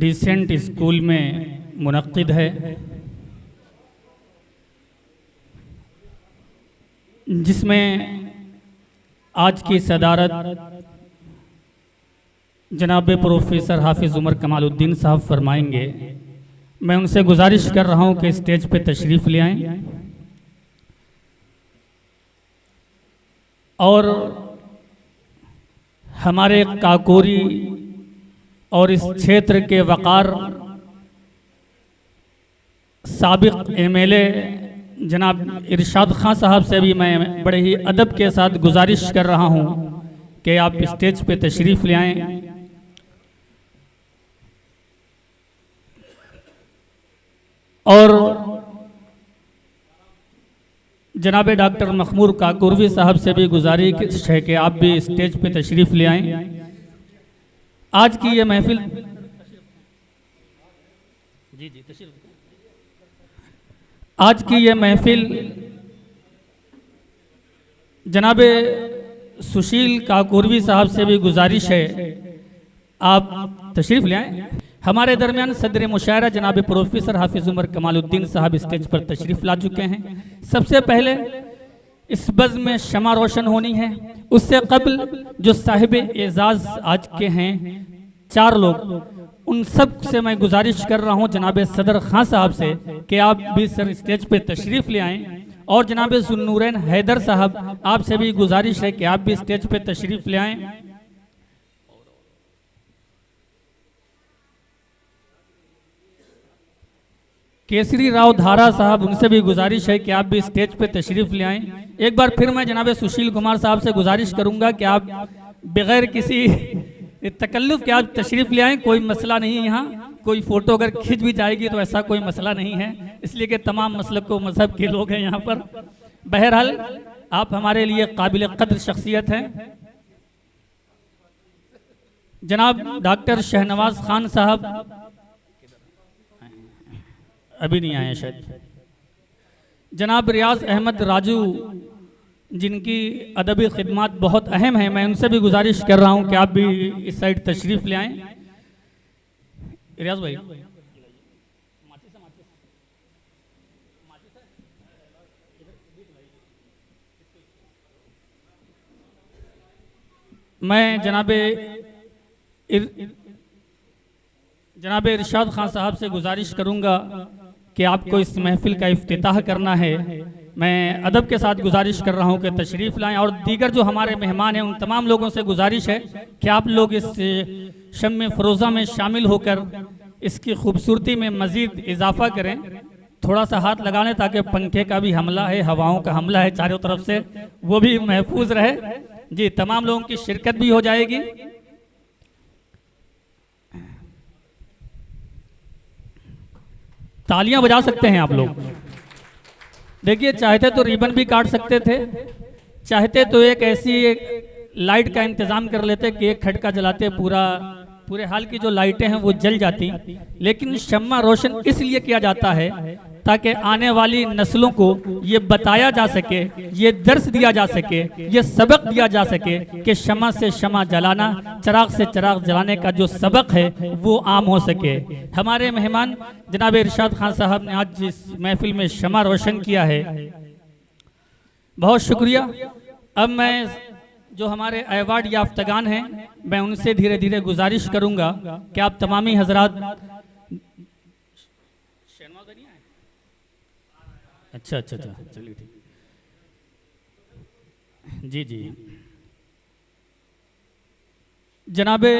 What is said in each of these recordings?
Decent school में मुनक्किद है, जिसमें आज की सदारत जनाब प्रोफेसर हाफिज़ उमर कमालुद्दीन साहब फरमाएंगे। मैं उनसे गुजारिश कर रहा हूं कि स्टेज पे तशरीफ़ ले आएं और हमारे काकोरी और इस क्षेत्र के वक़ार साबिक़ एमएलए जनाब इरशाद खां साहब से भी मैं बड़े ही अदब के साथ गुजारिश कर रहा हूं कि आप स्टेज पे तशरीफ़ ले आएं। और जनाब डॉक्टर मखमूर काकुरवी साहब से भी गुजारिश है कि आप भी स्टेज पे तशरीफ़ ले आएं। आज की ये महफिल आज की ये महफिल जनाब सुशील काकुरवी साहब से भी गुजारिश है आप तशरीफ़ ले आएं। हमारे दरमियान सदर मुशायरा जनाब प्रोफेसर हाफिज़ उमर कमालुद्दीन साहब स्टेज पर तशरीफ़ ला चुके हैं। सबसे पहले इस बज़्म में शमा रोशन होनी है। उससे कबल जो साहिब एजाज़ आज के हैं 4 लोग, उन सब से मैं गुजारिश कर रहा हूं जनाब सदर खां साहब से कि आप भी सर स्टेज पे तशरीफ़ ले आएं। और जनाब ज़ुन्नूरैन हैदर साहब, आपसे भी गुजारिश है कि आप भी स्टेज पे तशरीफ़ ले आएं। केसरी राव धारा साहब, उनसे भी गुजारिश है कि आप भी स्टेज पे तशरीफ़ ले आएं। एक बार फिर मैं जनाब सुशील कुमार साहब से गुजारिश करूंगा कि आप बगैर किसी तकल्लुफ़ के आप तशरीफ़ ले आएं। कोई मसला नहीं है, यहाँ कोई फ़ोटो अगर खिंच भी जाएगी तो ऐसा कोई मसला नहीं है, इसलिए कि तमाम मसलक को मज़हब के लोग हैं यहाँ पर। बहरहाल आप हमारे लिए काबिल क़द्र शख्सियत हैं। जनाब डॉक्टर शहनवाज खान साहब अभी नहीं आए शायद। जनाब रियाज अहमद राजू, जिनकी अदबी खिदमत बहुत अहम है, मैं उनसे भी गुजारिश कर रहा हूं कि आप भी इस साइड तशरीफ़ ले आएं। रियाज भाई, मैं जनाब इरशाद खान साहब से गुजारिश करूंगा कि आपको इस महफिल का इफ्तिताह करना है। मैं अदब के साथ गुजारिश कर रहा हूं कि तशरीफ़ लाएं। और दीगर जो हमारे मेहमान हैं उन तमाम लोगों से गुजारिश है कि आप लोग इस शम्म फ़रोज़ा में शामिल होकर इसकी खूबसूरती में मज़ीद इजाफ़ा करें। थोड़ा सा हाथ लगा लें ताकि पंखे का भी हमला है, हवाओं का हमला है चारों तरफ से, वो भी महफूज रहे। जी, तमाम लोगों की शिरकत भी हो जाएगी। तालियां बजा सकते हैं आप लोग। देखिए, चाहते तो रिबन भी काट सकते थे, चाहते तो एक ऐसी लाइट का इंतजाम कर लेते कि एक खटका जलाते पूरे हाल की जो लाइटें हैं वो जल जाती। लेकिन शम्मा रोशन इसलिए किया जाता है ताकि आने वाली नस्लों को ये बताया जा सके, ये दर्स दिया जा सके, ये सबक दिया जा सके कि शमा से शमा जलाना, चिराग से चिराग जलाने का जो सबक है वो आम हो सके। हमारे मेहमान जनाब इरशाद खान साहब ने आज इस महफिल में शमा रोशन किया है, बहुत शुक्रिया। अब मैं जो हमारे अवार्ड याफ्तगान हैं मैं उनसे धीरे धीरे गुजारिश करूंगा कि आप तमामी हजरात। अच्छा, चलिए ठीक, जी। जनाबे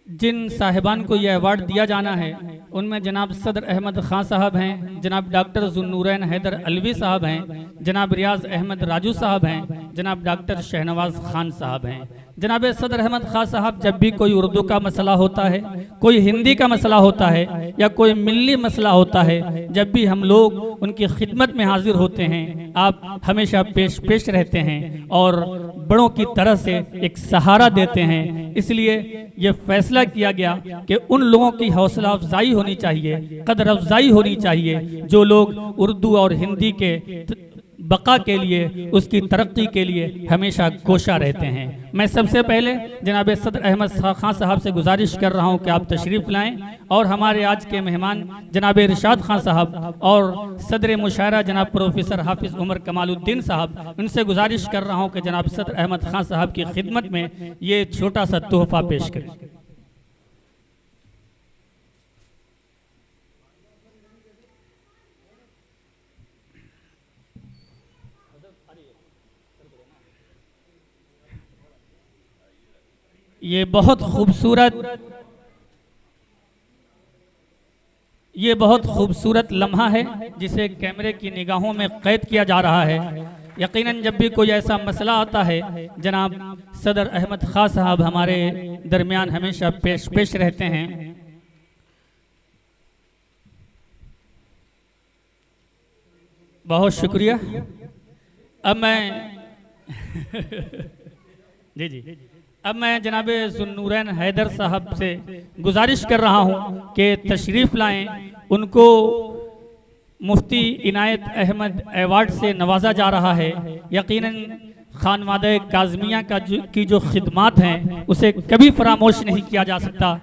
जिन साहिबान को यह अवार्ड दिया जाना है उनमें जनाब सदर अहमद खान साहब हैं, जनाब डॉक्टर ज़ुन्नूरैन हैदर अलवी साहब हैं, जनाब रियाज अहमद राजू साहब हैं, जनाब डॉक्टर शहनवाज खान साहब हैं। जनाब सदर अहमद खान साहब, जब भी कोई उर्दू का मसला होता है, कोई हिंदी का मसला होता है या कोई मिल्ली मसला होता है, जब भी हम लोग उनकी खिदमत में हाजिर होते हैं, आप हमेशा पेश रहते हैं और बड़ों की तरह से एक सहारा देते हैं। इसलिए ये फैसला किया गया कि उन लोगों की हौसला अफजाई होनी चाहिए, कदर अफजाई होनी चाहिए जो लोग उर्दू और हिंदी के बका के लिए, उसकी तरक्की के लिए हमेशा कोशा रहते हैं। मैं सबसे पहले जनाब सदर अहमद खान साहब से गुजारिश कर रहा हूं कि आप तशरीफ़ लाएं और हमारे आज के मेहमान जनाब इरशाद खान साहब और सदर मुशायरा जनाब प्रोफेसर हाफिज़ उमर कमालुद्दीन साहब, उनसे गुजारिश कर रहा हूं कि जनाब सदर अहमद खान साहब की खिदमत में ये छोटा सा तोहफा पेश करें। ये बहुत खूबसूरत लम्हा है जिसे कैमरे की निगाहों में कैद किया जा रहा है। यकीनन जब भी कोई ऐसा मसला आता है, जनाब सदर अहमद खान साहब हमारे दरमियान हमेशा पेश रहते हैं। बहुत शुक्रिया। अब मैं जी अब मैं जनाब ज़ुन्नूरैन हैदर साहब से गुजारिश कर रहा हूं कि तशरीफ़ लाएं। उनको मुफ्ती इनायत अहमद अवार्ड से नवाजा जा रहा है। यकीनन खानवादे काज़मिया की जो खिदमात हैं उसे कभी फरामोश नहीं किया जा सकता।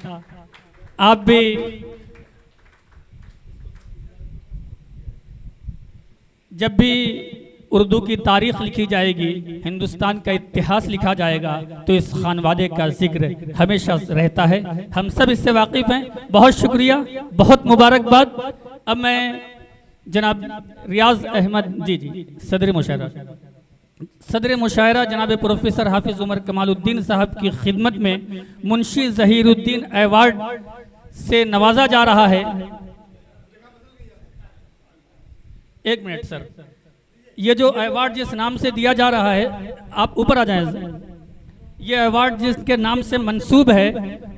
आप भी जब भी उर्दू की तारीख लिखी जाएगी, हिंदुस्तान का इतिहास लिखा जाएगा, तो इस खानवादे का जिक्र हमेशा रहता है। हम सब इससे वाकिफ हैं। बहुत शुक्रिया, बहुत मुबारकबाद। अब मैं जनाब रियाज अहमद जी सदर मुशायरा जनाब प्रोफेसर हाफिज़ उमर कमालुद्दीन साहब की खिदमत में मुंशी ज़हीरुद्दीन अवार्ड से नवाजा जा रहा है। एक मिनट सर, ये जो अवार्ड जिस नाम से दिया जा रहा है, आप ऊपर आ जाएं। ये अवार्ड जिसके नाम से मंसूब है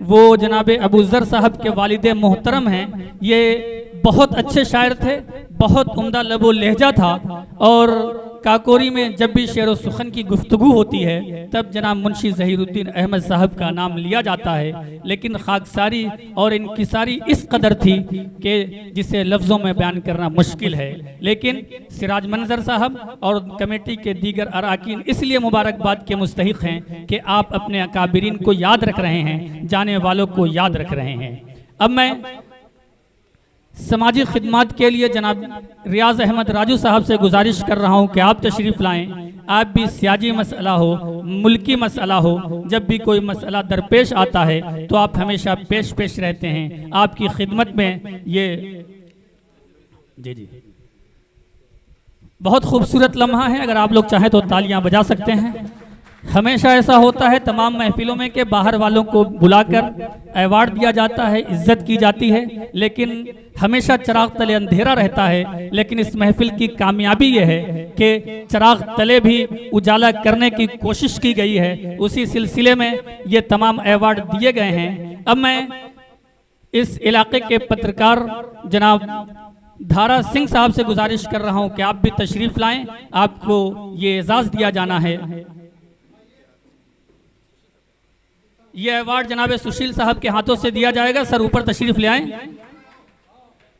वो जनाब अबू ज़र साहब के वालिद मोहतरम हैं। ये बहुत अच्छे शायर थे, बहुत उम्दा लबो लहजा था और काकोरी में जब भी शेर व सुखन की गुफ्तगू होती है तब जनाब मुंशी ज़हीरुद्दीन अहमद साहब का नाम लिया जाता है। लेकिन खाकसारी और इनकिसारी इस कदर थी कि जिसे लफ्ज़ों में बयान करना मुश्किल है। लेकिन सिराज मंजर साहब और कमेटी के दीगर अरकान इसलिए मुबारकबाद के मुस्तहिक हैं कि आप अपने अकाबिरीन को याद रख रहे हैं, जाने वालों को याद रख रहे हैं। अब मैं समाजी खिदमात के लिए जनाब रियाज अहमद राजू साहब से गुजारिश कर रहा हूं कि आप तशरीफ़ लाएं। आप भी सियाजी मसला हो, मुल्की मसला हो, जब भी कोई मसला दरपेश आता है तो आप हमेशा पेश रहते हैं। आपकी खिदमत में ये जी बहुत खूबसूरत लम्हा है। अगर आप लोग चाहें तो तालियां बजा सकते हैं। हमेशा ऐसा होता है तमाम महफिलों में कि बाहर वालों को बुलाकर अवार्ड दिया जाता है, इज्जत की जाती है, लेकिन हमेशा चिराग तले अंधेरा रहता है। लेकिन इस महफिल की कामयाबी यह है कि चिराग तले भी उजाला करने की कोशिश की गई है। उसी सिलसिले में ये तमाम अवार्ड दिए गए हैं। अब मैं इस इलाके के पत्रकार जनाब धारा सिंह साहब से गुजारिश कर रहा हूँ कि आप भी तशरीफ़ लाएं। आपको ये एजाज़ दिया जाना है। ये अवार्ड जनाब सुशील साहब के हाथों से दिया जाएगा। सर ऊपर तशरीफ ले आए।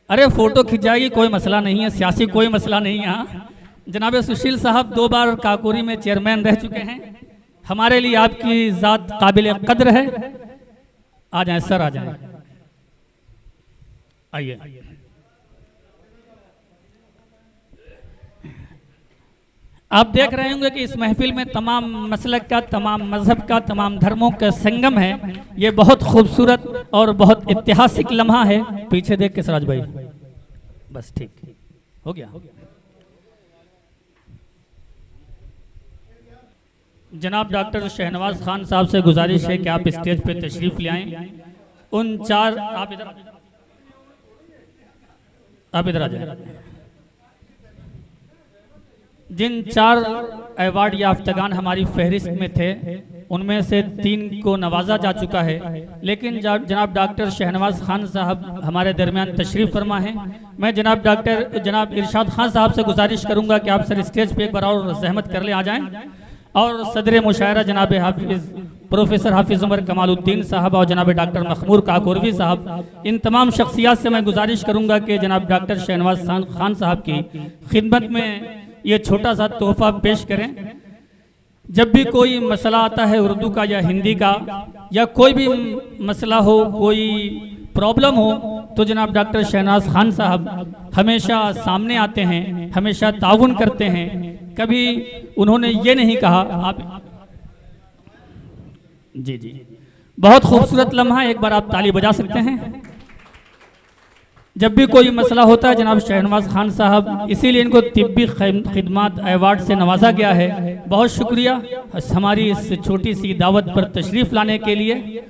अरे फोटो खिंच जाएगी, कोई मसला नहीं है, सियासी कोई मसला नहीं है। यहाँ जनाब सुशील साहब 2 बार काकोरी में चेयरमैन रह चुके हैं। हमारे लिए आपकी ज़ात काबिल कद्र है। आ जाएं सर, आ जाएं, आइए। आप देख रहे होंगे कि इस महफिल में तमाम मसलक का, तमाम मजहब का, तमाम धर्मों का संगम है। ये बहुत खूबसूरत और बहुत ऐतिहासिक लम्हा है। पीछे देख के सराज भाई, बस ठीक हो गया। जनाब डॉक्टर शहनवाज खान साहब से गुजारिश है कि आप स्टेज पे तशरीफ ले आएं। उन 4 आप इधर आ जाए। जिन 4 अवार्ड याफ्तगान हमारी फहरिस्त में थे उनमें से 3 को नवाजा जा चुका है। लेकिन जनाब डॉक्टर शहनवाज खान साहब हमारे दरमियान तशरीफ़ फरमा हैं। मैं जनाब इरशाद खान साहब से गुजारिश करूंगा कि आप सर स्टेज पे एक बार और जहमत कर ले आ जाएं। और सदर मुशायरा जनाब हाफिज़ प्रोफेसर हाफिज़ उमर कमालुद्दीन साहब और जनाब डॉक्टर मखमूर काकोरवी साहब, इन तमाम शख्सियात से मैं गुजारिश करूंगा कि जनाब डॉक्टर शहनवाज खान साहब की खिदमत में ये छोटा सा तोहफा पेश करें। जब भी कोई मसला आता है उर्दू का या हिंदी का, या कोई भी मसला हो, कोई प्रॉब्लम हो, तो जनाब डॉक्टर शहनाज खान साहब हमेशा सामने आते हैं, हमेशा ताउन करते हैं। कभी उन्होंने ये नहीं कहा आप जी जी बहुत खूबसूरत लम्हा, एक बार आप ताली बजा सकते हैं। जब भी कोई मसला होता है जनाब शहनवाज खान साहब, इसीलिए इनको तिब्बी खिदमत अवार्ड से नवाजा गया है। बहुत शुक्रिया हमारी इस छोटी सी दावत पर तशरीफ़ लाने के लिए।